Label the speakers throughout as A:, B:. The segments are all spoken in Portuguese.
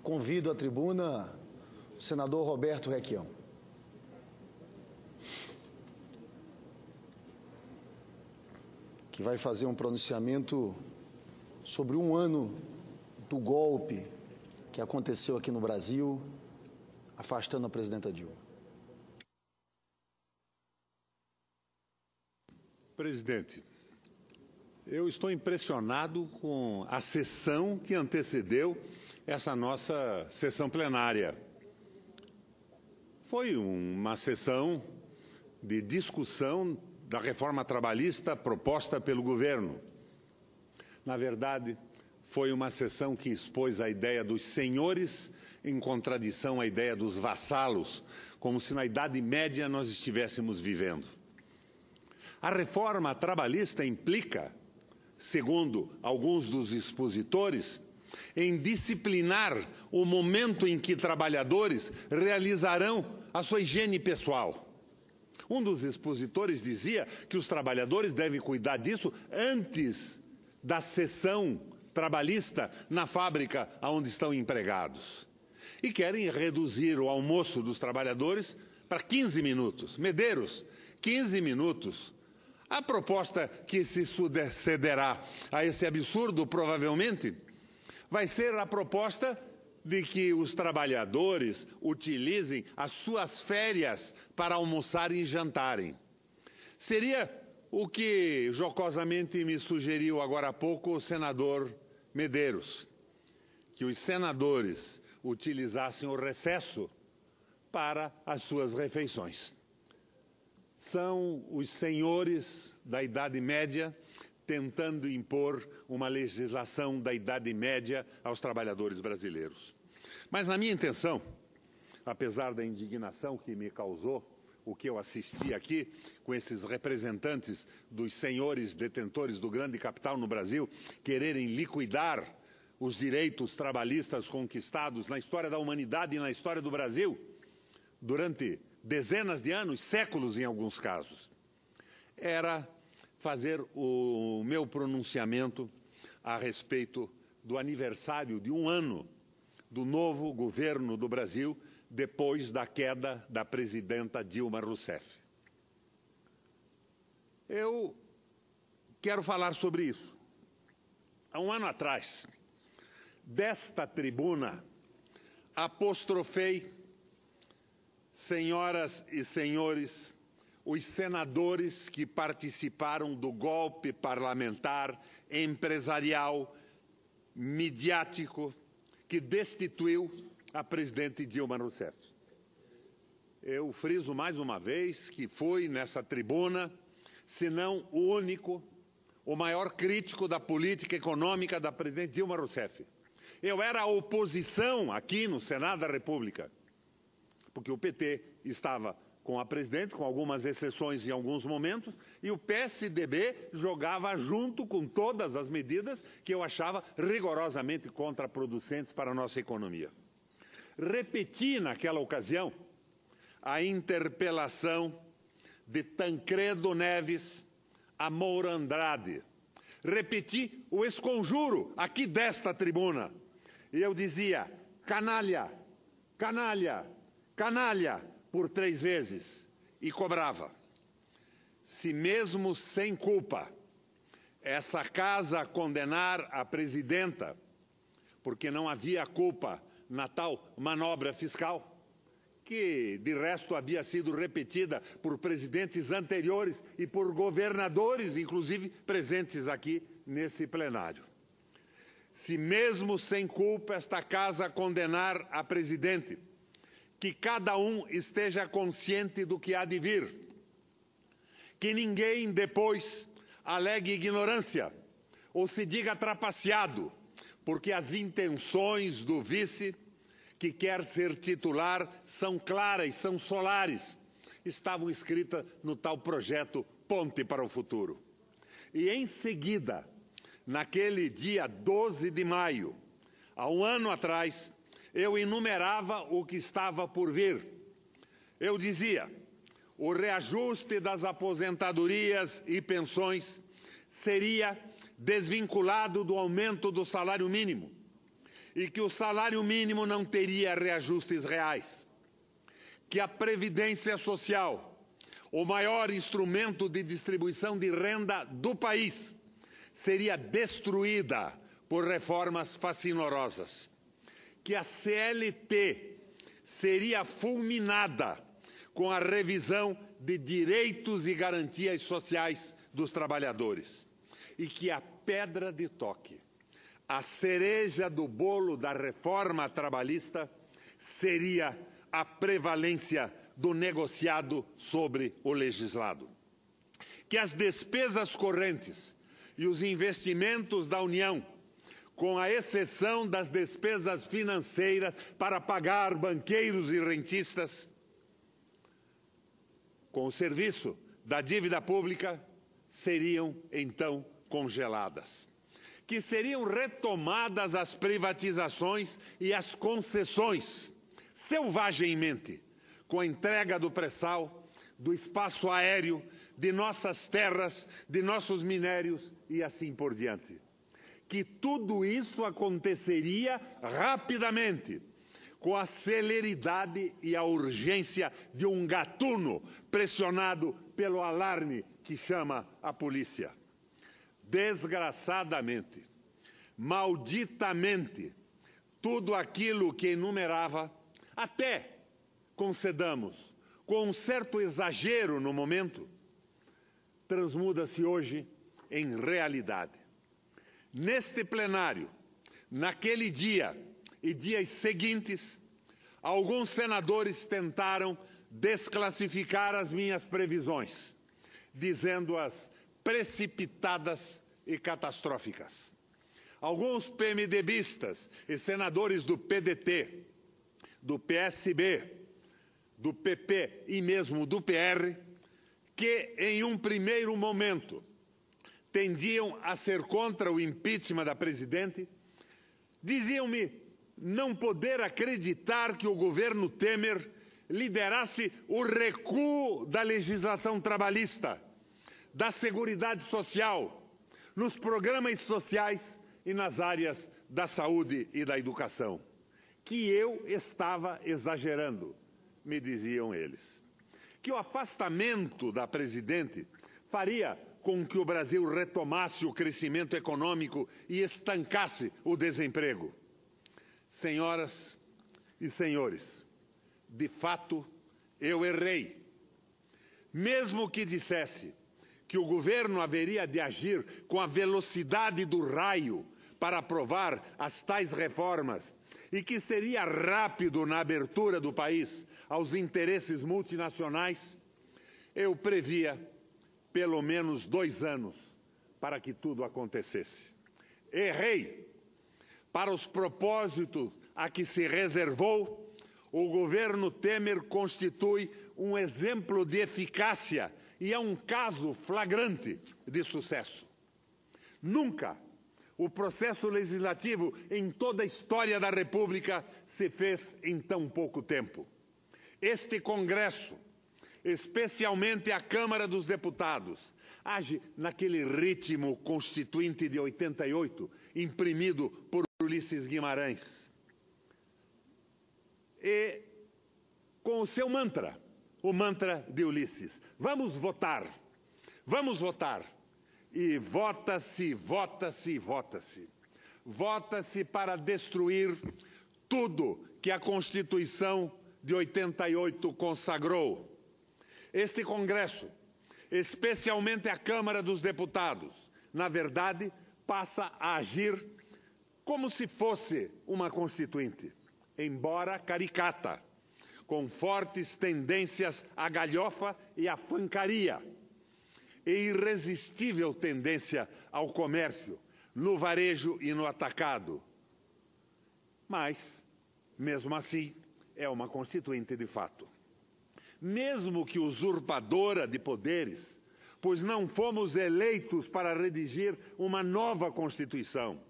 A: convido à tribuna o senador Roberto Requião. Que vai fazer um pronunciamento sobre um ano do golpe que aconteceu aqui no Brasil, afastando a presidenta Dilma.
B: Presidente, eu estou impressionado com a sessão que antecedeu essa nossa sessão plenária. Foi uma sessão de discussão da reforma trabalhista proposta pelo governo. Na verdade, foi uma sessão que expôs a ideia dos senhores em contradição à ideia dos vassalos, como se na Idade Média nós estivéssemos vivendo. A reforma trabalhista implica, segundo alguns dos expositores, em disciplinar o momento em que trabalhadores realizarão a sua higiene pessoal. Um dos expositores dizia que os trabalhadores devem cuidar disso antes da sessão trabalhista na fábrica onde estão empregados. E querem reduzir o almoço dos trabalhadores para 15 minutos. Medeiros, 15 minutos. A proposta que se sucederá a esse absurdo, provavelmente, vai ser a proposta de que os trabalhadores utilizem as suas férias para almoçarem e jantarem. Seria o que jocosamente me sugeriu agora há pouco o senador Medeiros, que os senadores utilizassem o recesso para as suas refeições. São os senhores da Idade Média tentando impor uma legislação da Idade Média aos trabalhadores brasileiros. Mas na minha intenção, apesar da indignação que me causou o que eu assisti aqui com esses representantes dos senhores detentores do grande capital no Brasil quererem liquidar os direitos trabalhistas conquistados na história da humanidade e na história do Brasil durante dezenas de anos, séculos em alguns casos, era fazer o meu pronunciamento a respeito do aniversário de um ano do novo governo do Brasil depois da queda da presidenta Dilma Rousseff. Eu quero falar sobre isso. Há um ano atrás, desta tribuna, apostrofei, senhoras e senhores, os senadores que participaram do golpe parlamentar, empresarial, midiático, que destituiu a presidente Dilma Rousseff. Eu friso mais uma vez que fui nessa tribuna, se não o único, o maior crítico da política econômica da presidente Dilma Rousseff. Eu era a oposição aqui no Senado da República, porque o PT estava com a presidente, com algumas exceções em alguns momentos, e o PSDB jogava junto com todas as medidas que eu achava rigorosamente contraproducentes para a nossa economia. Repeti naquela ocasião a interpelação de Tancredo Neves a Moura Andrade. Repeti o esconjuro aqui desta tribuna. E eu dizia, canalha, canalha, canalha, por 3 vezes, e cobrava. Se mesmo sem culpa, essa casa condenar a presidenta, porque não havia culpa na tal manobra fiscal, que de resto havia sido repetida por presidentes anteriores e por governadores, inclusive presentes aqui nesse plenário. Se mesmo sem culpa esta casa condenar a presidente, que cada um esteja consciente do que há de vir. Que ninguém depois alegue ignorância ou se diga trapaceado, porque as intenções do vice, que quer ser titular, são claras, são solares. Estavam escritas no tal projeto Ponte para o Futuro. E em seguida, naquele dia 12 de maio, há um ano atrás, eu enumerava o que estava por vir. Eu dizia, o reajuste das aposentadorias e pensões seria desvinculado do aumento do salário mínimo e que o salário mínimo não teria reajustes reais, que a Previdência Social, o maior instrumento de distribuição de renda do país, seria destruída por reformas fascinorosas, que a CLT seria fulminada com a revisão de direitos e garantias sociais dos trabalhadores, e que a pedra de toque, a cereja do bolo da reforma trabalhista, seria a prevalência do negociado sobre o legislado. Que as despesas correntes e os investimentos da União, com a exceção das despesas financeiras para pagar banqueiros e rentistas, com o serviço da dívida pública, seriam então congeladas. Que seriam retomadas as privatizações e as concessões, selvagemmente, com a entrega do pré-sal, do espaço aéreo, de nossas terras, de nossos minérios e assim por diante. Que tudo isso aconteceria rapidamente, com a celeridade e a urgência de um gatuno pressionado pelo alarme que chama a polícia. Desgraçadamente, malditamente, tudo aquilo que enumerava, até, concedamos, com um certo exagero no momento, transmuda-se hoje em realidade. Neste plenário, naquele dia e dias seguintes, alguns senadores tentaram desclassificar as minhas previsões, dizendo-as precipitadas e catastróficas. Alguns PMDBistas e senadores do PDT, do PSB, do PP e mesmo do PR, que em um primeiro momento tendiam a ser contra o impeachment da presidente, diziam-me não poder acreditar que o governo Temer liderasse o recuo da legislação trabalhista, da Seguridade Social, nos programas sociais e nas áreas da saúde e da educação. Que eu estava exagerando, me diziam eles. Que o afastamento da presidente faria com que o Brasil retomasse o crescimento econômico e estancasse o desemprego. Senhoras e senhores, de fato, eu errei. Mesmo que dissesse que o governo haveria de agir com a velocidade do raio para aprovar as tais reformas e que seria rápido na abertura do país aos interesses multinacionais, eu previa pelo menos 2 anos para que tudo acontecesse. Errei. Para os propósitos a que se reservou, o governo Temer constitui um exemplo de eficácia e é um caso flagrante de sucesso. Nunca o processo legislativo em toda a história da República se fez em tão pouco tempo. Este Congresso, especialmente a Câmara dos Deputados, age naquele ritmo constituinte de 88, imprimido por Ulisses Guimarães. E com o seu mantra, o mantra de Ulisses, vamos votar, vamos votar. E vota-se, vota-se, vota-se. Vota-se para destruir tudo que a Constituição de 88 consagrou. Este Congresso, especialmente a Câmara dos Deputados, na verdade, passa a agir como se fosse uma constituinte, embora caricata, com fortes tendências à galhofa e à fancaria, e irresistível tendência ao comércio, no varejo e no atacado. Mas, mesmo assim, é uma constituinte de fato. Mesmo que usurpadora de poderes, pois não fomos eleitos para redigir uma nova Constituição.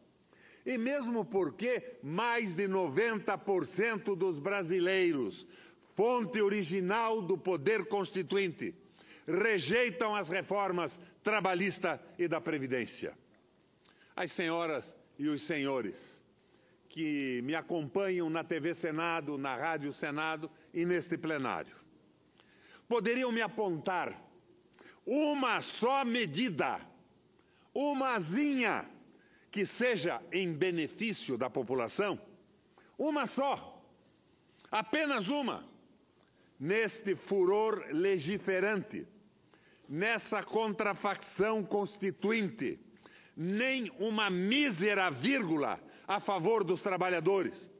B: E mesmo porque mais de 90% dos brasileiros, fonte original do poder constituinte, rejeitam as reformas trabalhista e da Previdência. As senhoras e os senhores que me acompanham na TV Senado, na Rádio Senado e neste plenário. Poderiam me apontar uma só medida, umazinha, que seja em benefício da população? Uma só, apenas uma, neste furor legiferante, nessa contrafacção constituinte, nem uma mísera vírgula a favor dos trabalhadores,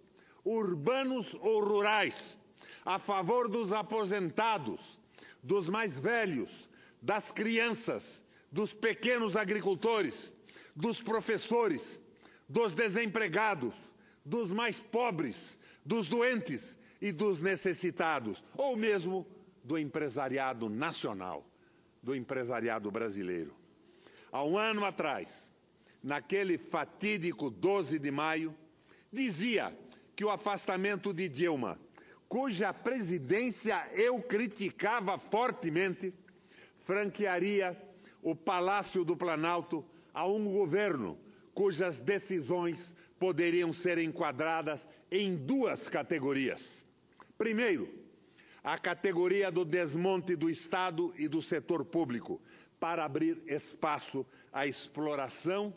B: urbanos ou rurais, a favor dos aposentados, dos mais velhos, das crianças, dos pequenos agricultores, dos professores, dos desempregados, dos mais pobres, dos doentes e dos necessitados, ou mesmo do empresariado nacional, do empresariado brasileiro. Há um ano atrás, naquele fatídico 12 de maio, dizia que o afastamento de Dilma, cuja presidência eu criticava fortemente, franquearia o Palácio do Planalto a um governo cujas decisões poderiam ser enquadradas em duas categorias. Primeiro, a categoria do desmonte do Estado e do setor público, para abrir espaço à exploração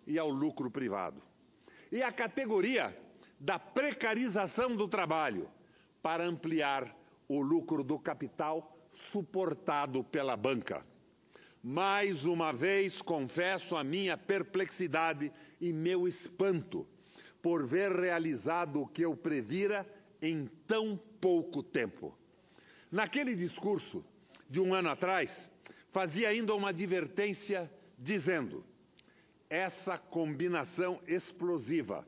B: e ao lucro privado. E a categoria da precarização do trabalho, para ampliar o lucro do capital suportado pela banca. Mais uma vez confesso a minha perplexidade e meu espanto por ver realizado o que eu previra em tão pouco tempo. Naquele discurso de um ano atrás, fazia ainda uma advertência dizendo: essa combinação explosiva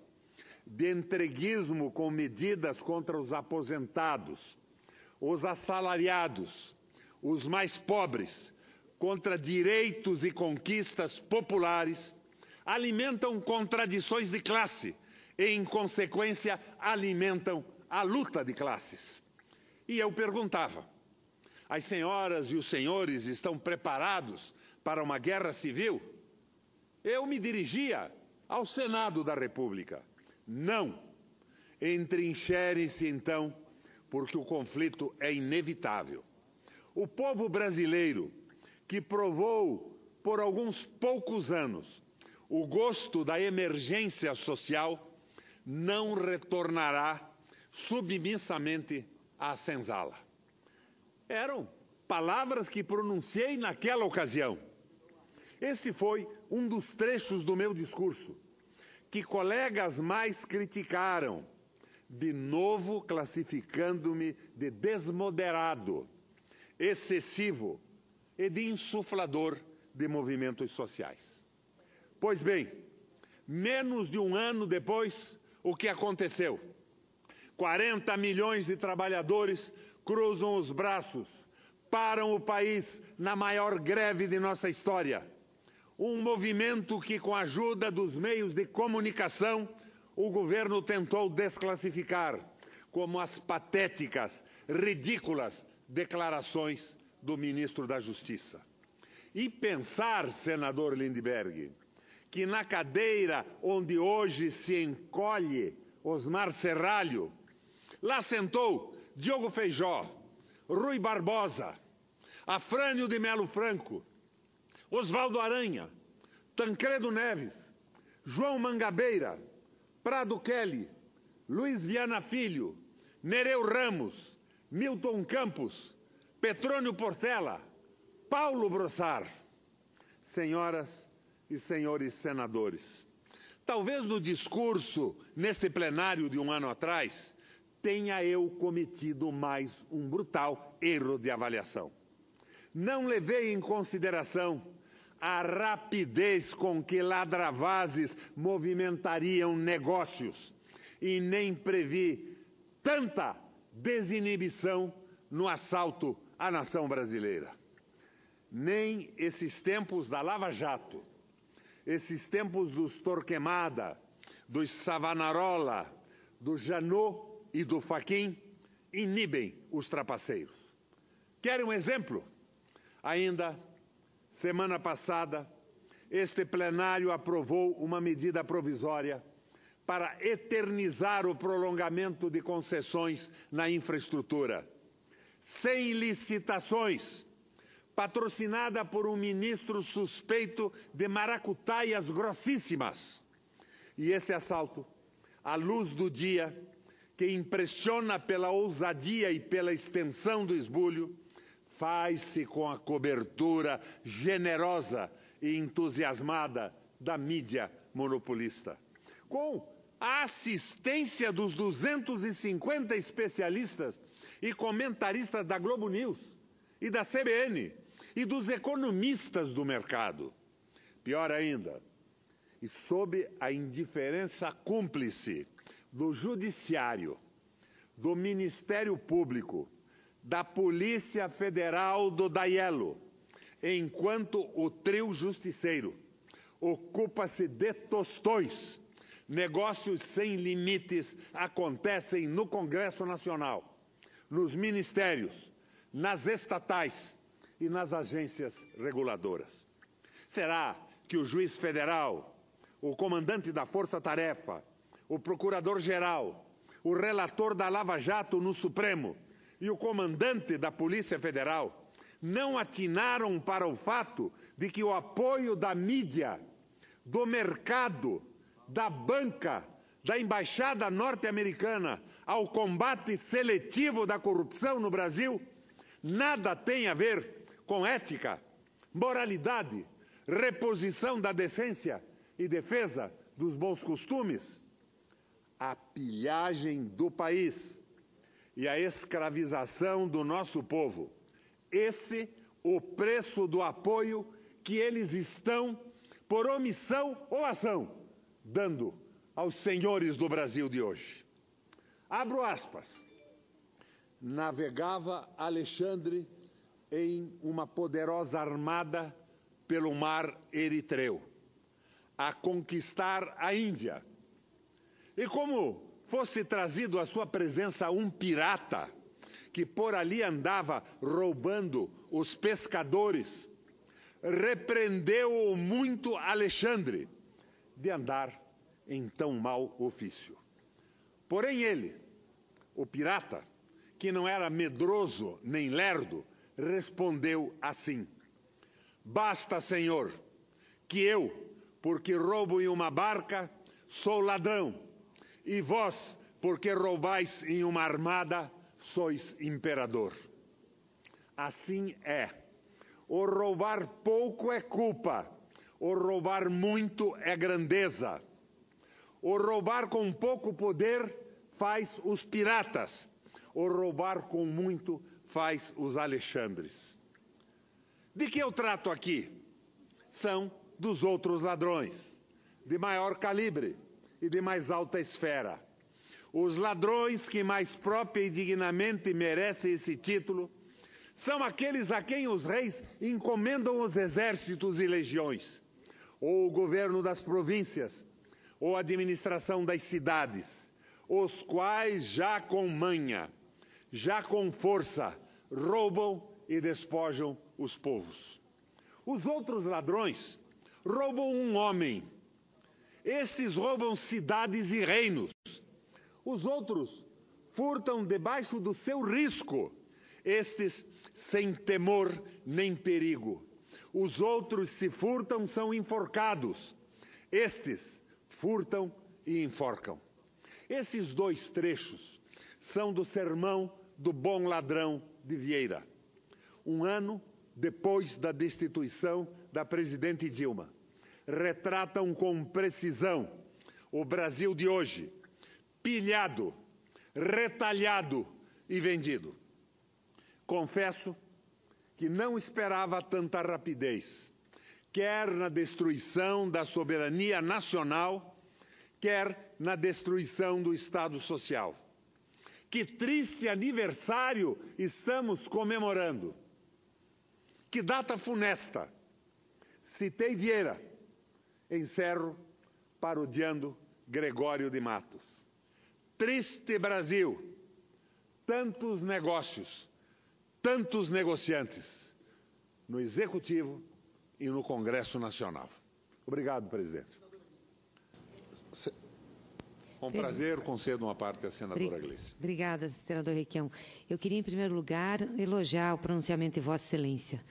B: de entreguismo com medidas contra os aposentados, os assalariados, os mais pobres, contra direitos e conquistas populares, alimentam contradições de classe e, em consequência, alimentam a luta de classes. E eu perguntava: as senhoras e os senhores estão preparados para uma guerra civil? Eu me dirigia ao Senado da República. Não. Entrincherem-se, então, porque o conflito é inevitável. O povo brasileiro, que provou por alguns poucos anos o gosto da emergência social, não retornará submissamente à senzala. Eram palavras que pronunciei naquela ocasião. Esse foi um dos trechos do meu discurso, que colegas mais criticaram, de novo classificando-me de desmoderado, excessivo e de insuflador de movimentos sociais. Pois bem, menos de um ano depois, o que aconteceu? 40 milhões de trabalhadores cruzam os braços, param o país na maior greve de nossa história. Um movimento que, com a ajuda dos meios de comunicação, o governo tentou desclassificar, como as patéticas, ridículas declarações do ministro da Justiça. E pensar, senador Lindbergh, que na cadeira onde hoje se encolhe Osmar Serralho, lá sentou Diogo Feijó, Rui Barbosa, Afrânio de Melo Franco, Oswaldo Aranha, Tancredo Neves, João Mangabeira, Prado Kelly, Luiz Viana Filho, Nereu Ramos, Milton Campos, Petrônio Portela, Paulo Brossard. Senhoras e senhores senadores, talvez no discurso neste plenário de um ano atrás tenha eu cometido mais um brutal erro de avaliação. Não levei em consideração a rapidez com que ladravazes movimentariam negócios e nem previ tanta desinibição no assalto à nação brasileira. Nem esses tempos da Lava Jato, esses tempos dos Torquemada, dos Savonarola, do Janot e do Fachin inibem os trapaceiros. Querem um exemplo? Ainda semana passada, este plenário aprovou uma medida provisória para eternizar o prolongamento de concessões na infraestrutura. Sem licitações, patrocinada por um ministro suspeito de maracutaias grossíssimas. E esse assalto, à luz do dia, que impressiona pela ousadia e pela extensão do esbulho, faz-se com a cobertura generosa e entusiasmada da mídia monopolista, com a assistência dos 250 especialistas e comentaristas da Globo News e da CBN e dos economistas do mercado. Pior ainda, e sob a indiferença cúmplice do Judiciário, do Ministério Público, da Polícia Federal do Daielo, enquanto o trio justiceiro ocupa-se de tostões, negócios sem limites acontecem no Congresso Nacional, nos ministérios, nas estatais e nas agências reguladoras. Será que o juiz federal, o comandante da Força Tarefa, o procurador-geral, o relator da Lava Jato no Supremo e o comandante da Polícia Federal não atinaram para o fato de que o apoio da mídia, do mercado, da banca, da embaixada norte-americana ao combate seletivo da corrupção no Brasil nada tem a ver com ética, moralidade, reposição da decência e defesa dos bons costumes? A pilhagem do país e a escravização do nosso povo. Esse o preço do apoio que eles estão, por omissão ou ação, dando aos senhores do Brasil de hoje. Abro aspas. Navegava Alexandre em uma poderosa armada pelo mar Eritreu, a conquistar a Índia. E como fosse trazido à sua presença um pirata que por ali andava roubando os pescadores, repreendeu-o muito Alexandre de andar em tão mau ofício. Porém ele, o pirata, que não era medroso nem lerdo, respondeu assim: basta, senhor, que eu, porque roubo em uma barca, sou ladrão, e vós, porque roubais em uma armada, sois imperador. Assim é. O roubar pouco é culpa, o roubar muito é grandeza. O roubar com pouco poder faz os piratas, o roubar com muito faz os Alexandres. De que eu trato aqui? São dos outros ladrões, de maior calibre e de mais alta esfera. Os ladrões que mais própria e dignamente merecem esse título são aqueles a quem os reis encomendam os exércitos e legiões, ou o governo das províncias, ou a administração das cidades, os quais já com manha, já com força, roubam e despojam os povos. Os outros ladrões roubam um homem. Estes roubam cidades e reinos. Os outros furtam debaixo do seu risco. Estes sem temor nem perigo. Os outros, se furtam, são enforcados. Estes furtam e enforcam. Esses dois trechos são do sermão do bom ladrão de Vieira, um ano depois da destituição da presidente Dilma. Retratam com precisão o Brasil de hoje, pilhado, retalhado e vendido. Confesso que não esperava tanta rapidez, quer na destruição da soberania nacional, quer na destruição do Estado Social. Que triste aniversário estamos comemorando. Que data funesta. Citei Vieira, encerro parodiando Gregório de Matos. Triste Brasil, tantos negócios, tantos negociantes, no Executivo e no Congresso Nacional. Obrigado, presidente. Com prazer, concedo uma parte à senadora Gleice.
C: Obrigada, senador Requião. Eu queria, em primeiro lugar, elogiar o pronunciamento de Vossa Excelência,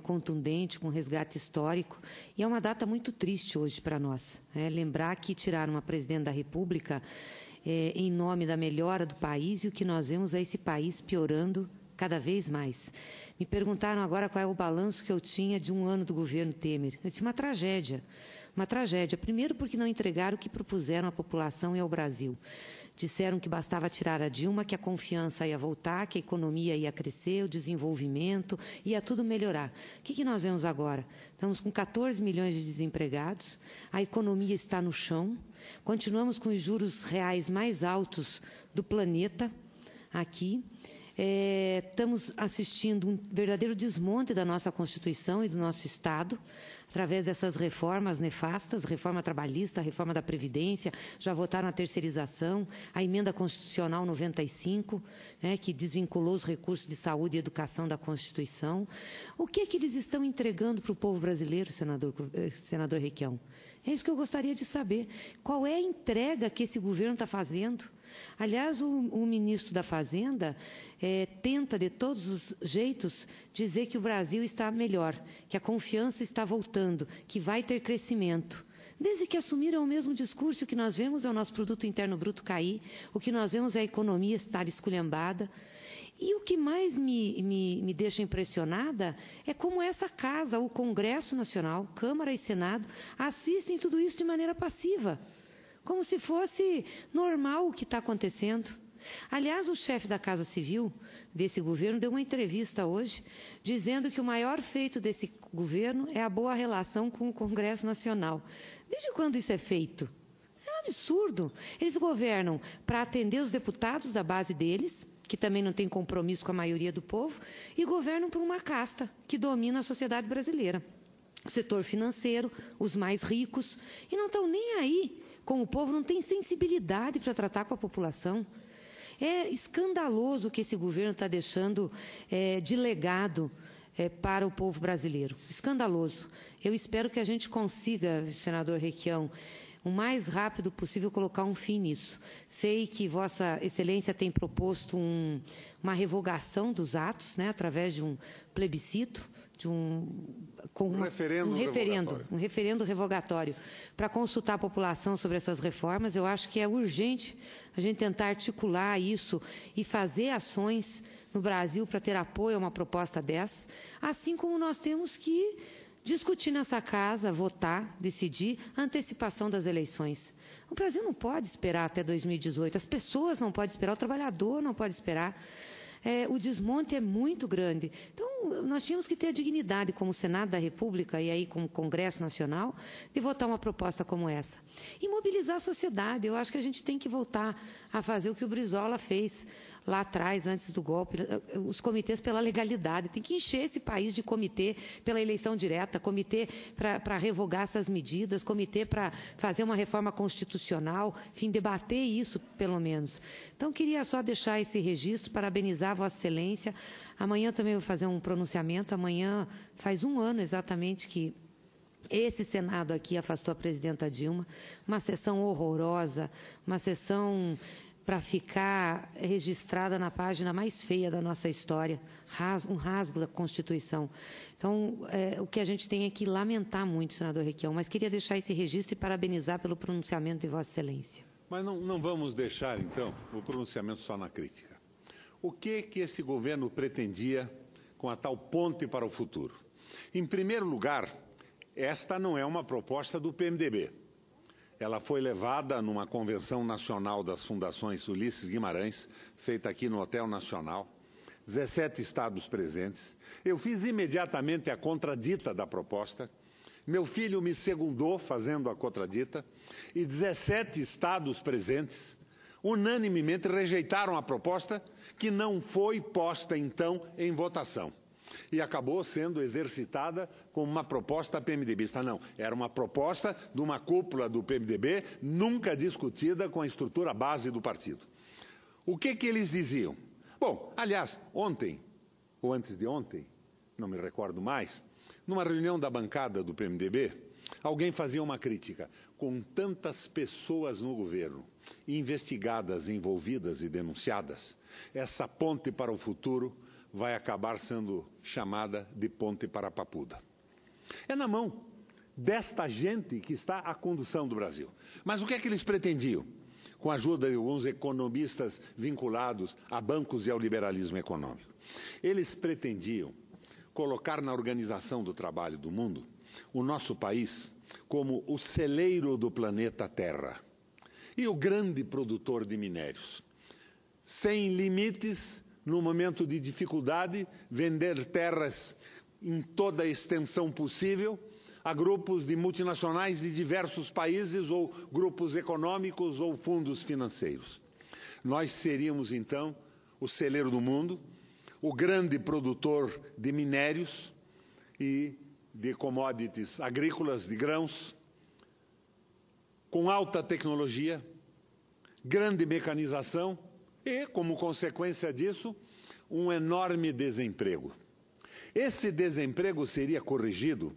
C: contundente, com resgate histórico, e é uma data muito triste hoje para nós. Lembrar que tiraram uma presidente da República em nome da melhora do país, e o que nós vemos é esse país piorando cada vez mais. Me perguntaram agora qual é o balanço que eu tinha de um ano do governo Temer. Eu disse, uma tragédia. Uma tragédia. Primeiro porque não entregaram o que propuseram à população e ao Brasil. Disseram que bastava tirar a Dilma, que a confiança ia voltar, que a economia ia crescer, o desenvolvimento, ia tudo melhorar. O que nós vemos agora? Estamos com 14 milhões de desempregados, a economia está no chão, continuamos com os juros reais mais altos do planeta aqui. Estamos assistindo um verdadeiro desmonte da nossa Constituição e do nosso Estado, através dessas reformas nefastas, reforma trabalhista, reforma da Previdência, já votaram a terceirização, a emenda constitucional 95, que desvinculou os recursos de saúde e educação da Constituição. O que eles estão entregando para o povo brasileiro, senador Requião? É isso que eu gostaria de saber. Qual é a entrega que esse governo está fazendo? Aliás, o ministro da Fazenda tenta, de todos os jeitos, dizer que o Brasil está melhor, que a confiança está voltando, que vai ter crescimento. Desde que assumiram o mesmo discurso, o que nós vemos é o nosso produto interno bruto cair, o que nós vemos é a economia estar esculhambada. E o que mais me deixa impressionada é como essa casa, o Congresso Nacional, Câmara e Senado, assistem tudo isso de maneira passiva, como se fosse normal o que está acontecendo. Aliás, o chefe da Casa Civil desse governo deu uma entrevista hoje, dizendo que o maior feito desse governo é a boa relação com o Congresso Nacional. Desde quando isso é feito? É um absurdo. Eles governam para atender os deputados da base deles, que também não tem compromisso com a maioria do povo, e governam por uma casta que domina a sociedade brasileira. O setor financeiro, os mais ricos, e não estão nem aí com o povo, não tem sensibilidade para tratar com a população. É escandaloso o que esse governo está deixando de legado para o povo brasileiro. Escandaloso. Eu espero que a gente consiga, senador Requião, o mais rápido possível colocar um fim nisso. Sei que Vossa Excelência tem proposto uma revogação dos atos, através de um plebiscito, um referendo revogatório, para consultar a população sobre essas reformas. Eu acho que é urgente a gente tentar articular isso e fazer ações no Brasil para ter apoio a uma proposta dessa, assim como nós temos que discutir nessa casa, votar, decidir a antecipação das eleições. O Brasil não pode esperar até 2018, as pessoas não podem esperar, o trabalhador não pode esperar. O desmonte é muito grande. Então, nós tínhamos que ter a dignidade, como Senado da República e aí como Congresso Nacional, de votar uma proposta como essa. E mobilizar a sociedade. Eu acho que a gente tem que voltar a fazer o que o Brizola fez lá atrás, antes do golpe, os comitês pela legalidade. Tem que encher esse país de comitê pela eleição direta, comitê para revogar essas medidas, comitê para fazer uma reforma constitucional, enfim, debater isso, pelo menos. Então, queria só deixar esse registro, parabenizar Vossa Excelência. Amanhã também vou fazer um pronunciamento. Amanhã faz um ano exatamente que esse Senado aqui afastou a presidenta Dilma. Uma sessão horrorosa, uma sessão para ficar registrada na página mais feia da nossa história, um rasgo da Constituição. Então, o que a gente tem é que lamentar muito, senador Requião, mas queria deixar esse registro e parabenizar pelo pronunciamento de Vossa Excelência.
B: Mas não vamos deixar, então, o pronunciamento só na crítica. O que esse governo pretendia com a tal ponte para o futuro? Em primeiro lugar, esta não é uma proposta do PMDB. Ela foi levada numa convenção nacional das fundações Ulisses Guimarães, feita aqui no Hotel Nacional, 17 estados presentes. Eu fiz imediatamente a contradita da proposta, meu filho me segundou fazendo a contradita, e 17 estados presentes unanimemente rejeitaram a proposta, que não foi posta, então, em votação. E acabou sendo exercitada como uma proposta PMDBista. Não, era uma proposta de uma cúpula do PMDB, nunca discutida com a estrutura base do partido. O que eles diziam? Bom, aliás, ontem, ou antes de ontem, não me recordo mais, numa reunião da bancada do PMDB, alguém fazia uma crítica. Com tantas pessoas no governo, investigadas, envolvidas e denunciadas, essa ponte para o futuro vai acabar sendo chamada de ponte para Papuda. É na mão desta gente que está a condução do Brasil. Mas o que é que eles pretendiam? Com a ajuda de alguns economistas vinculados a bancos e ao liberalismo econômico. Eles pretendiam colocar na organização do trabalho do mundo o nosso país como o celeiro do planeta Terra e o grande produtor de minérios. Sem limites, no momento de dificuldade, vender terras em toda a extensão possível a grupos de multinacionais de diversos países ou grupos econômicos ou fundos financeiros. Nós seríamos, então, o celeiro do mundo, o grande produtor de minérios e de commodities agrícolas, de grãos, com alta tecnologia, grande mecanização e, como consequência disso, um enorme desemprego. Esse desemprego seria corrigido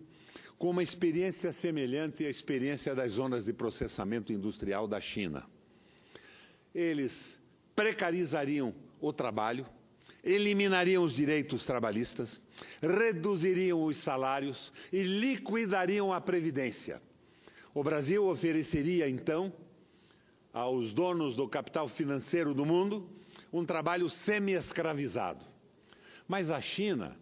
B: com uma experiência semelhante à experiência das zonas de processamento industrial da China. Eles precarizariam o trabalho, eliminariam os direitos trabalhistas, reduziriam os salários e liquidariam a Previdência. O Brasil ofereceria, então, aos donos do capital financeiro do mundo um trabalho semi-escravizado. Mas a China,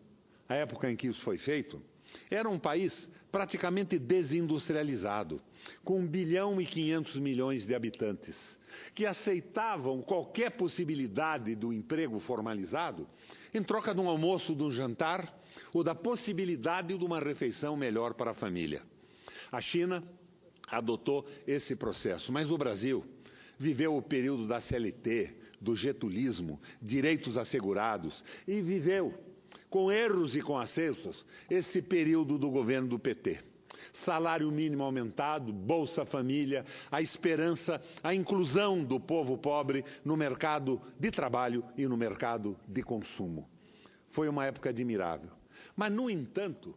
B: a época em que isso foi feito, era um país praticamente desindustrializado, com 1 bilhão e 500 milhões de habitantes, que aceitavam qualquer possibilidade do emprego formalizado em troca de um almoço, de um jantar ou da possibilidade de uma refeição melhor para a família. A China adotou esse processo, mas o Brasil viveu o período da CLT, do getulismo, direitos assegurados e viveu, com erros e com acertos, esse período do governo do PT. Salário mínimo aumentado, Bolsa Família, a esperança, a inclusão do povo pobre no mercado de trabalho e no mercado de consumo. Foi uma época admirável. Mas, no entanto,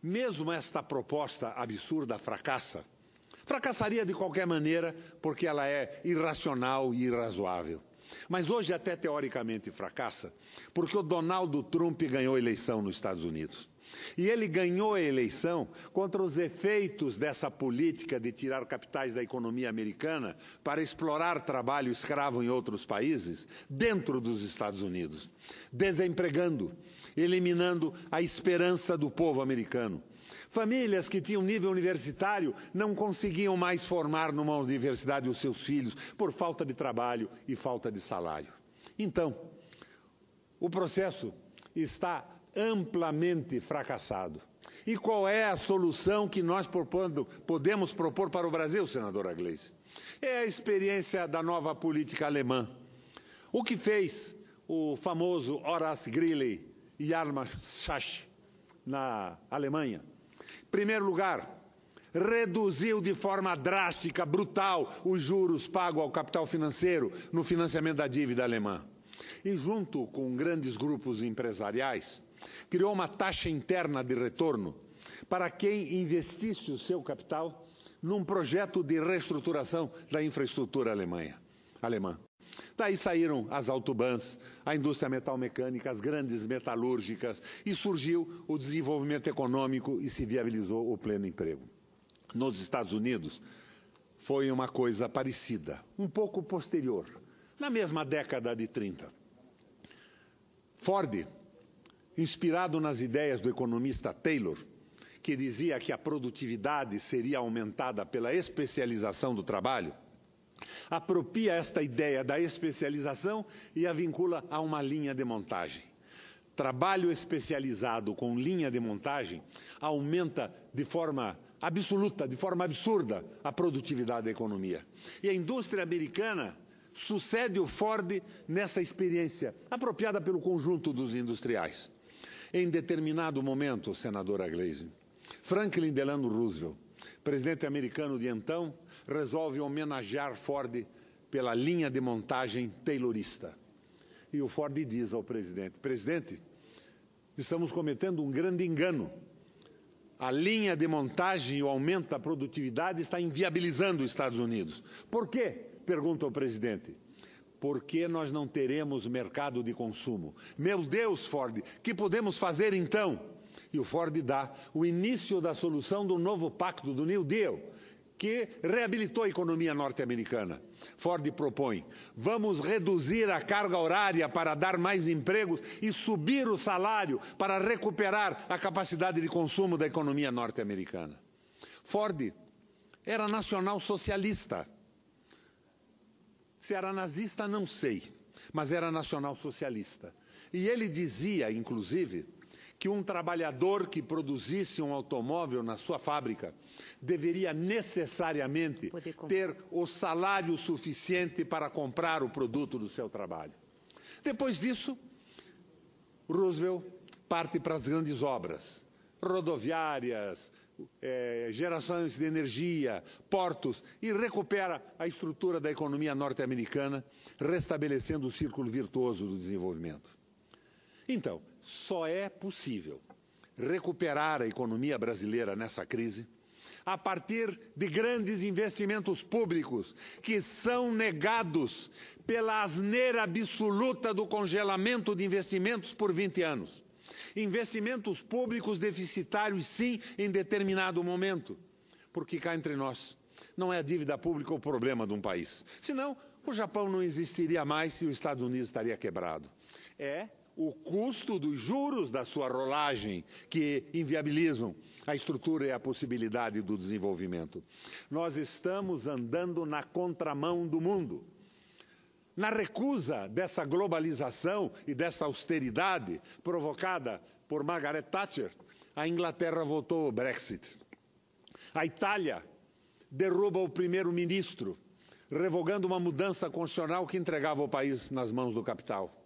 B: mesmo esta proposta absurda fracassaria de qualquer maneira porque ela é irracional e irrazoável. Mas hoje até teoricamente fracassa, porque o Donald Trump ganhou a eleição nos Estados Unidos. E ele ganhou a eleição contra os efeitos dessa política de tirar capitais da economia americana para explorar trabalho escravo em outros países, dentro dos Estados Unidos, desempregando, eliminando a esperança do povo americano. Famílias que tinham nível universitário não conseguiam mais formar numa universidade os seus filhos por falta de trabalho e falta de salário. Então, o processo está amplamente fracassado. E qual é a solução que nós podemos propor para o Brasil, senadora Gleisi? É a experiência da nova política alemã. O que fez o famoso Horace Greeley e Hjalmar Schacht na Alemanha? Em primeiro lugar, reduziu de forma drástica, brutal, os juros pagos ao capital financeiro no financiamento da dívida alemã. E junto com grandes grupos empresariais, criou uma taxa interna de retorno para quem investisse o seu capital num projeto de reestruturação da infraestrutura alemã. Daí saíram as autobans, a indústria metalmecânica, as grandes metalúrgicas e surgiu o desenvolvimento econômico e se viabilizou o pleno emprego. Nos Estados Unidos foi uma coisa parecida, um pouco posterior, na mesma década de 30. Ford, inspirado nas ideias do economista Taylor, que dizia que a produtividade seria aumentada pela especialização do trabalho, apropria esta ideia da especialização e a vincula a uma linha de montagem. Trabalho especializado com linha de montagem aumenta de forma absoluta, de forma absurda, a produtividade da economia. E a indústria americana sucede o Ford nessa experiência, apropriada pelo conjunto dos industriais. Em determinado momento, senadora Gleisi, Franklin Delano Roosevelt, presidente americano de então, resolve homenagear Ford pela linha de montagem taylorista. E o Ford diz ao presidente: presidente, estamos cometendo um grande engano. A linha de montagem e o aumento da produtividade está inviabilizando os Estados Unidos. Por quê? pergunta o presidente. Por que nós não teremos mercado de consumo? Meu Deus, Ford, que podemos fazer então? E o Ford dá o início da solução do novo pacto, do New Deal, que reabilitou a economia norte-americana. Ford propõe: vamos reduzir a carga horária para dar mais empregos e subir o salário para recuperar a capacidade de consumo da economia norte-americana. Ford era nacional-socialista. Se era nazista, não sei, mas era nacional-socialista. E ele dizia, inclusive, que um trabalhador que produzisse um automóvel na sua fábrica deveria necessariamente ter o salário suficiente para comprar o produto do seu trabalho. Depois disso, Roosevelt parte para as grandes obras, rodoviárias, gerações de energia, portos, e recupera a estrutura da economia norte-americana, restabelecendo o círculo virtuoso do desenvolvimento. Então, só é possível recuperar a economia brasileira nessa crise a partir de grandes investimentos públicos que são negados pela asneira absoluta do congelamento de investimentos por 20 anos. Investimentos públicos deficitários, sim, em determinado momento. Porque cá entre nós, não é a dívida pública o problema de um país. Senão, o Japão não existiria mais e os Estados Unidos estaria quebrado. É o custo dos juros da sua rolagem que inviabilizam a estrutura e a possibilidade do desenvolvimento. Nós estamos andando na contramão do mundo. Na recusa dessa globalização e dessa austeridade provocada por Margaret Thatcher, a Inglaterra votou o Brexit. A Itália derruba o primeiro-ministro, revogando uma mudança constitucional que entregava o país nas mãos do capital.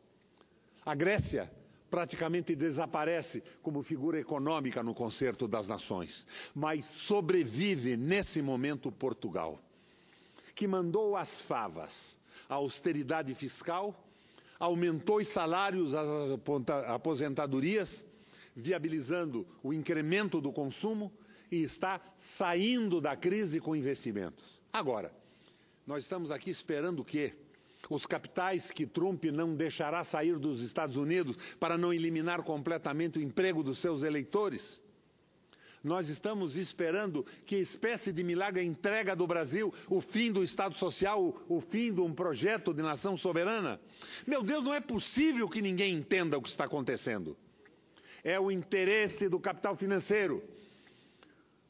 B: A Grécia praticamente desaparece como figura econômica no concerto das nações, mas sobrevive nesse momento Portugal, que mandou as favas. A austeridade fiscal, aumentou os salários, as aposentadorias, viabilizando o incremento do consumo e está saindo da crise com investimentos. Agora, nós estamos aqui esperando o quê? Os capitais que Trump não deixará sair dos Estados Unidos para não eliminar completamente o emprego dos seus eleitores? Nós estamos esperando que espécie de milagre entrega do Brasil o fim do Estado Social, o fim de um projeto de nação soberana? Meu Deus, não é possível que ninguém entenda o que está acontecendo. É o interesse do capital financeiro.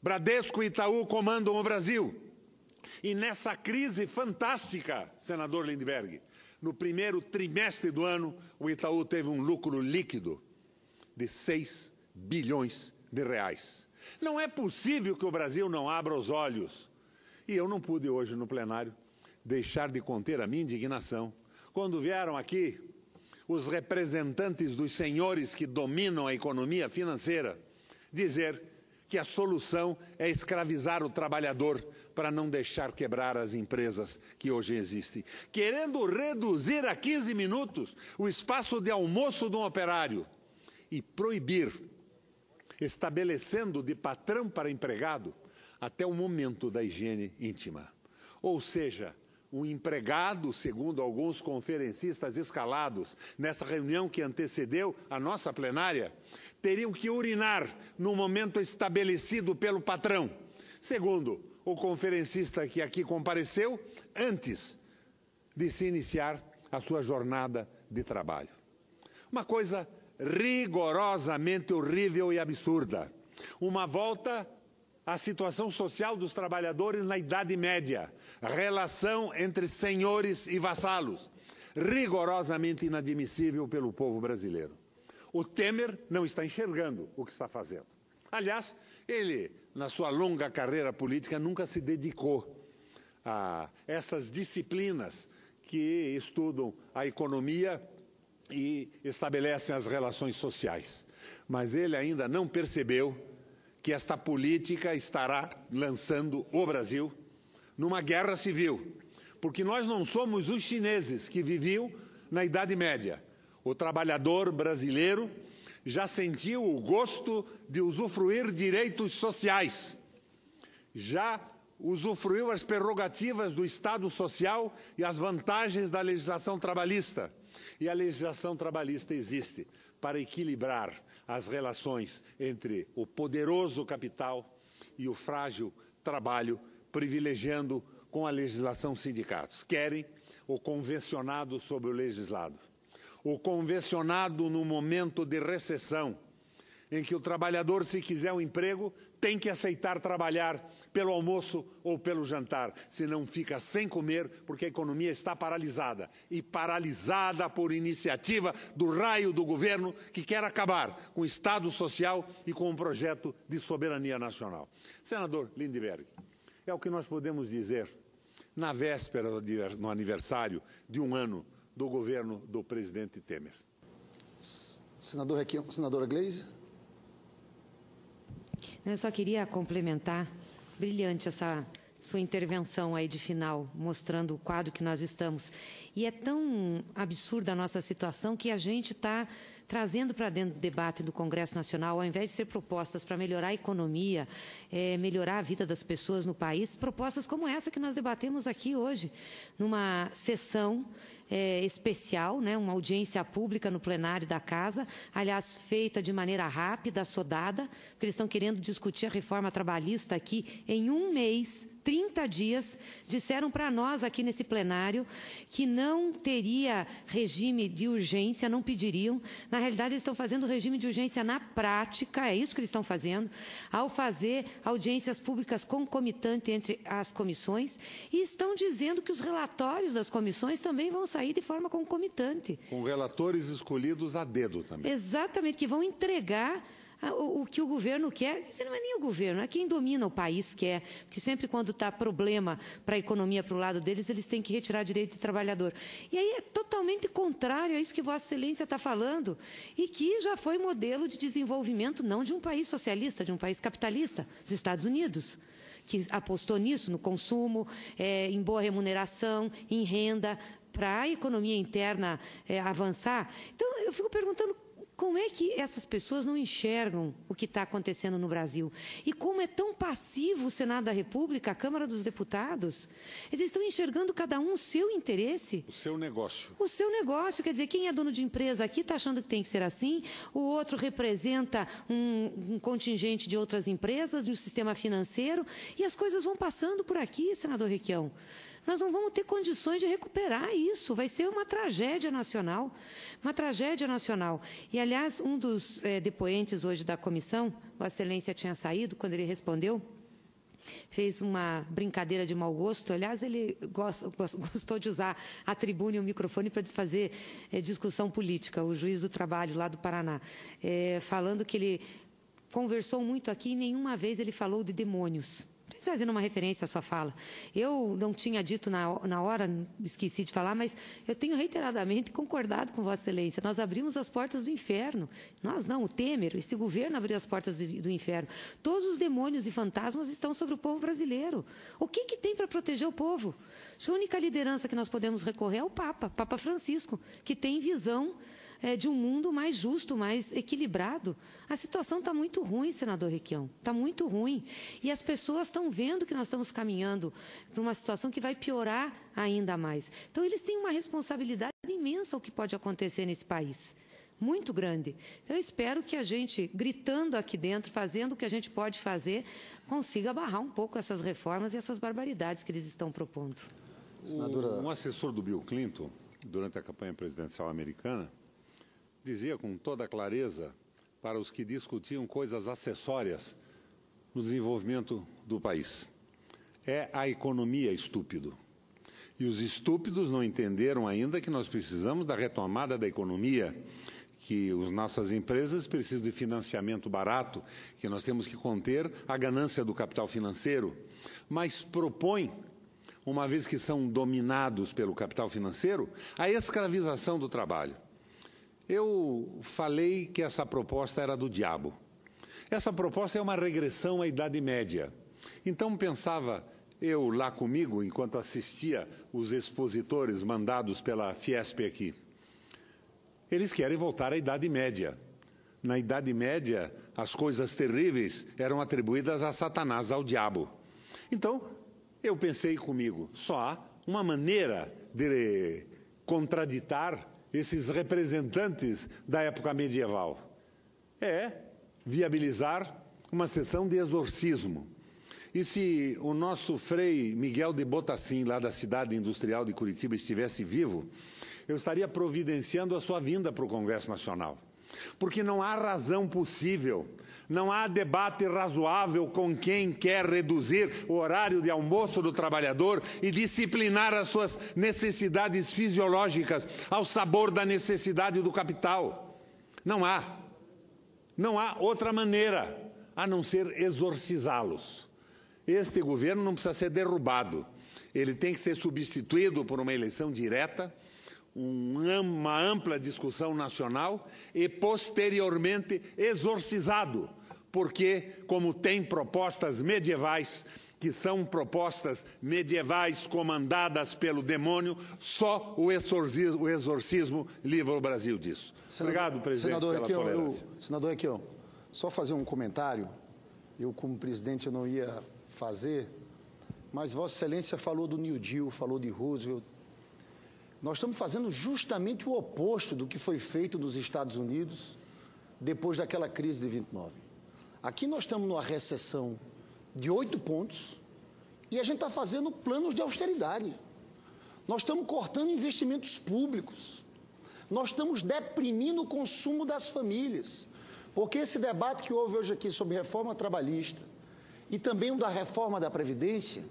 B: Bradesco e Itaú comandam o Brasil. E nessa crise fantástica, senador Lindbergh, no primeiro trimestre do ano, o Itaú teve um lucro líquido de 6 bilhões de reais. Não é possível que o Brasil não abra os olhos. E eu não pude hoje no plenário deixar de conter a minha indignação quando vieram aqui os representantes dos senhores que dominam a economia financeira dizer que a solução é escravizar o trabalhador para não deixar quebrar as empresas que hoje existem, querendo reduzir a 15 minutos o espaço de almoço de um operário e proibir, estabelecendo de patrão para empregado até o momento da higiene íntima. Ou seja, um empregado, segundo alguns conferencistas escalados nessa reunião que antecedeu a nossa plenária, teriam que urinar no momento estabelecido pelo patrão, segundo o conferencista que aqui compareceu, antes de se iniciar a sua jornada de trabalho. Uma coisa rigorosamente horrível e absurda. Uma volta à situação social dos trabalhadores na Idade Média. A relação entre senhores e vassalos. Rigorosamente inadmissível pelo povo brasileiro. O Temer não está enxergando o que está fazendo. Aliás, ele, na sua longa carreira política, nunca se dedicou a essas disciplinas que estudam a economia e estabelecem as relações sociais. Mas ele ainda não percebeu que esta política estará lançando o Brasil numa guerra civil. Porque nós não somos os chineses que viviam na Idade Média. O trabalhador brasileiro já sentiu o gosto de usufruir direitos sociais. Já usufruiu as prerrogativas do Estado Social e as vantagens da legislação trabalhista. E a legislação trabalhista existe para equilibrar as relações entre o poderoso capital e o frágil trabalho, privilegiando com a legislação sindicatos. Querem o convencionado sobre o legislado. O convencionado no momento de recessão, em que o trabalhador, se quiser um emprego, tem que aceitar trabalhar pelo almoço ou pelo jantar, senão fica sem comer, porque a economia está paralisada. E paralisada por iniciativa do raio do governo que quer acabar com o Estado Social e com um projeto de soberania nacional. Senador Lindbergh, é o que nós podemos dizer na véspera no aniversário de um ano do governo do presidente Temer.
A: Senadora Gleisi.
C: Eu só queria complementar, brilhante essa sua intervenção aí de final, mostrando o quadro que nós estamos. E é tão absurda a nossa situação que a gente está trazendo para dentro do debate do Congresso Nacional, ao invés de ser propostas para melhorar a economia, melhorar a vida das pessoas no país, propostas como essa que nós debatemos aqui hoje, numa sessão especial, né, uma audiência pública no plenário da Casa, aliás, feita de maneira rápida, assodada, porque eles estão querendo discutir a reforma trabalhista aqui em um mês, 30 dias, disseram para nós aqui nesse plenário que não teria regime de urgência, não pediriam. Na realidade, eles estão fazendo regime de urgência na prática, é isso que eles estão fazendo, ao fazer audiências públicas concomitantes entre as comissões, e estão dizendo que os relatórios das comissões também vão sair de forma concomitante.
B: Com relatores escolhidos a dedo também.
C: Exatamente, que vão entregar o que o governo quer. Isso não é nem o governo, é quem domina o país quer, porque sempre quando está problema para a economia para o lado deles, eles têm que retirar direito de trabalhador. E aí é totalmente contrário a isso que Vossa Excelência está falando, e que já foi modelo de desenvolvimento não de um país socialista, de um país capitalista, os Estados Unidos, que apostou nisso, no consumo, em boa remuneração, em renda, para a economia interna avançar. Então, eu fico perguntando, como é que essas pessoas não enxergam o que está acontecendo no Brasil? E como é tão passivo o Senado da República, a Câmara dos Deputados? Eles estão enxergando cada um o seu interesse.
B: O seu negócio.
C: O seu negócio, quer dizer, quem é dono de empresa aqui está achando que tem que ser assim, o outro representa um contingente de outras empresas, de um sistema financeiro, e as coisas vão passando por aqui, senador Requião. Nós não vamos ter condições de recuperar isso. Vai ser uma tragédia nacional. Uma tragédia nacional. E, aliás, um dos depoentes hoje da comissão, Vossa Excelência tinha saído, quando ele respondeu, fez uma brincadeira de mau gosto. Aliás, ele gostou de usar a tribuna e o microfone para fazer discussão política, o juiz do trabalho lá do Paraná, falando que ele conversou muito aqui e nenhuma vez ele falou de demônios. Fazendo uma referência à sua fala. Eu não tinha dito na hora, esqueci de falar, mas eu tenho reiteradamente concordado com Vossa Excelência. Nós abrimos as portas do inferno. Nós não, o Temer, esse governo abriu as portas do inferno. Todos os demônios e fantasmas estão sobre o povo brasileiro. O que tem para proteger o povo? A única liderança que nós podemos recorrer é o Papa Francisco, que tem visão de um mundo mais justo, mais equilibrado. A situação está muito ruim, senador Requião, está muito ruim. E as pessoas estão vendo que nós estamos caminhando para uma situação que vai piorar ainda mais. Então, eles têm uma responsabilidade imensa o que pode acontecer nesse país. Muito grande. Então, eu espero que a gente, gritando aqui dentro, fazendo o que a gente pode fazer, consiga barrar um pouco essas reformas e essas barbaridades que eles estão propondo.
B: Um assessor do Bill Clinton, durante a campanha presidencial americana, dizia com toda clareza para os que discutiam coisas acessórias no desenvolvimento do país: é a economia estúpido. E os estúpidos não entenderam ainda que nós precisamos da retomada da economia, que as nossas empresas precisam de financiamento barato, que nós temos que conter a ganância do capital financeiro, mas propõe, uma vez que são dominados pelo capital financeiro, a escravização do trabalho. Eu falei que essa proposta era do diabo. Essa proposta é uma regressão à Idade Média. Então pensava eu lá comigo, enquanto assistia os expositores mandados pela Fiesp aqui. Eles querem voltar à Idade Média. Na Idade Média, as coisas terríveis eram atribuídas a Satanás, ao diabo. Então, eu pensei comigo, só há uma maneira de contraditar esses representantes da época medieval. É viabilizar uma sessão de exorcismo. E se o nosso Frei Miguel de Botacim, lá da cidade industrial de Curitiba, estivesse vivo, eu estaria providenciando a sua vinda para o Congresso Nacional. Porque não há razão possível, não há debate razoável com quem quer reduzir o horário de almoço do trabalhador e disciplinar as suas necessidades fisiológicas ao sabor da necessidade do capital. Não há. Não há outra maneira a não ser exorcizá-los. Este governo não precisa ser derrubado. Ele tem que ser substituído por uma eleição direta, uma ampla discussão nacional e, posteriormente, exorcizado. Porque, como tem propostas medievais, que são propostas medievais comandadas pelo demônio, só o exorcismo livra o Brasil disso. Obrigado, presidente, pela tolerância.
A: Senador Requião, só fazer um comentário. Eu, como presidente, eu não ia fazer, mas Vossa Excelência falou do New Deal, falou de Roosevelt. Nós estamos fazendo justamente o oposto do que foi feito nos Estados Unidos depois daquela crise de 29. Aqui nós estamos numa recessão de 8 pontos e a gente está fazendo planos de austeridade. Nós estamos cortando investimentos públicos. Nós estamos deprimindo o consumo das famílias. Porque esse debate que houve hoje aqui sobre reforma trabalhista e também o da reforma da Previdência,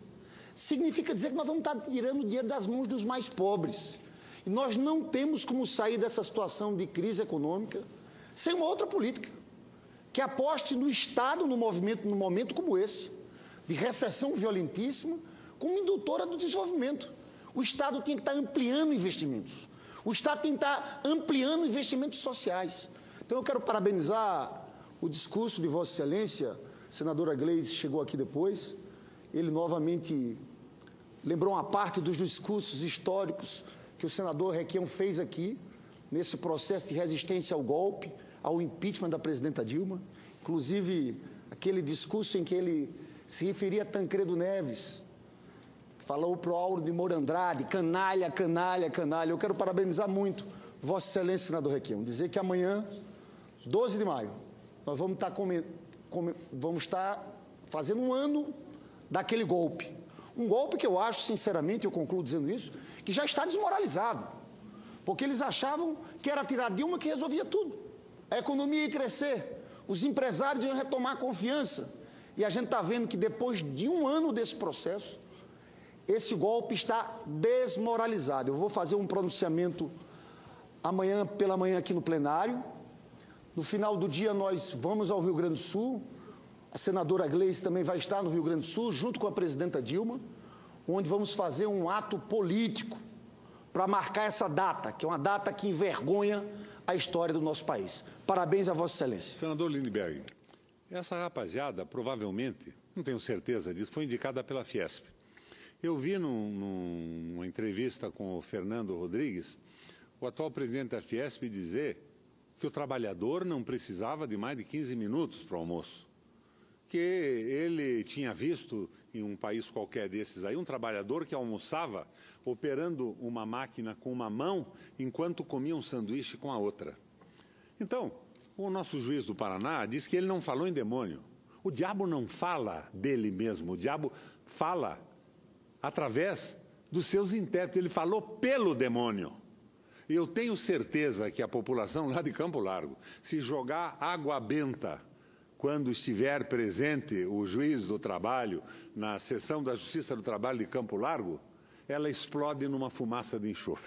A: significa dizer que nós vamos estar tirando dinheiro das mãos dos mais pobres. E nós não temos como sair dessa situação de crise econômica sem uma outra política, que aposte no Estado num momento como esse, de recessão violentíssima, como indutora do desenvolvimento. O Estado tem que estar ampliando investimentos. O Estado tem que estar ampliando investimentos sociais. Então eu quero parabenizar o discurso de Vossa Excelência. A senadora Gleisi chegou aqui depois. Ele novamente lembrou uma parte dos discursos históricos que o senador Requião fez aqui, nesse processo de resistência ao golpe, ao impeachment da presidenta Dilma. Inclusive, aquele discurso em que ele se referia a Tancredo Neves, falou para o Auro de Moura Andrade, canalha, canalha, canalha. Eu quero parabenizar muito Vossa Excelência, senador Requião, dizer que amanhã, 12 de maio, nós vamos estar fazendo um ano daquele golpe. Um golpe que eu acho, sinceramente, eu concluo dizendo isso, que já está desmoralizado. Porque eles achavam que era tirar Dilma que resolvia tudo. A economia ia crescer, os empresários iam retomar a confiança. E a gente está vendo que depois de um ano desse processo, esse golpe está desmoralizado. Eu vou fazer um pronunciamento amanhã pela manhã aqui no plenário. No final do dia nós vamos ao Rio Grande do Sul. A senadora Gleisi também vai estar no Rio Grande do Sul, junto com a presidenta Dilma, onde vamos fazer um ato político para marcar essa data, que é uma data que envergonha a história do nosso país. Parabéns a Vossa Excelência.
B: Senador Lindbergh, essa rapaziada, provavelmente, não tenho certeza disso, foi indicada pela Fiesp. Eu vi numa entrevista com o Fernando Rodrigues, o atual presidente da Fiesp dizer que o trabalhador não precisava de mais de 15 minutos para o almoço. Que ele tinha visto em um país qualquer desses aí, um trabalhador que almoçava operando uma máquina com uma mão enquanto comia um sanduíche com a outra. Então, o nosso juiz do Paraná diz que ele não falou em demônio. O diabo não fala dele mesmo, o diabo fala através dos seus intérpretes, ele falou pelo demônio. E eu tenho certeza que a população lá de Campo Largo, se jogar água benta quando estiver presente o juiz do trabalho na sessão da Justiça do Trabalho de Campo Largo, ela explode numa fumaça de enxofre.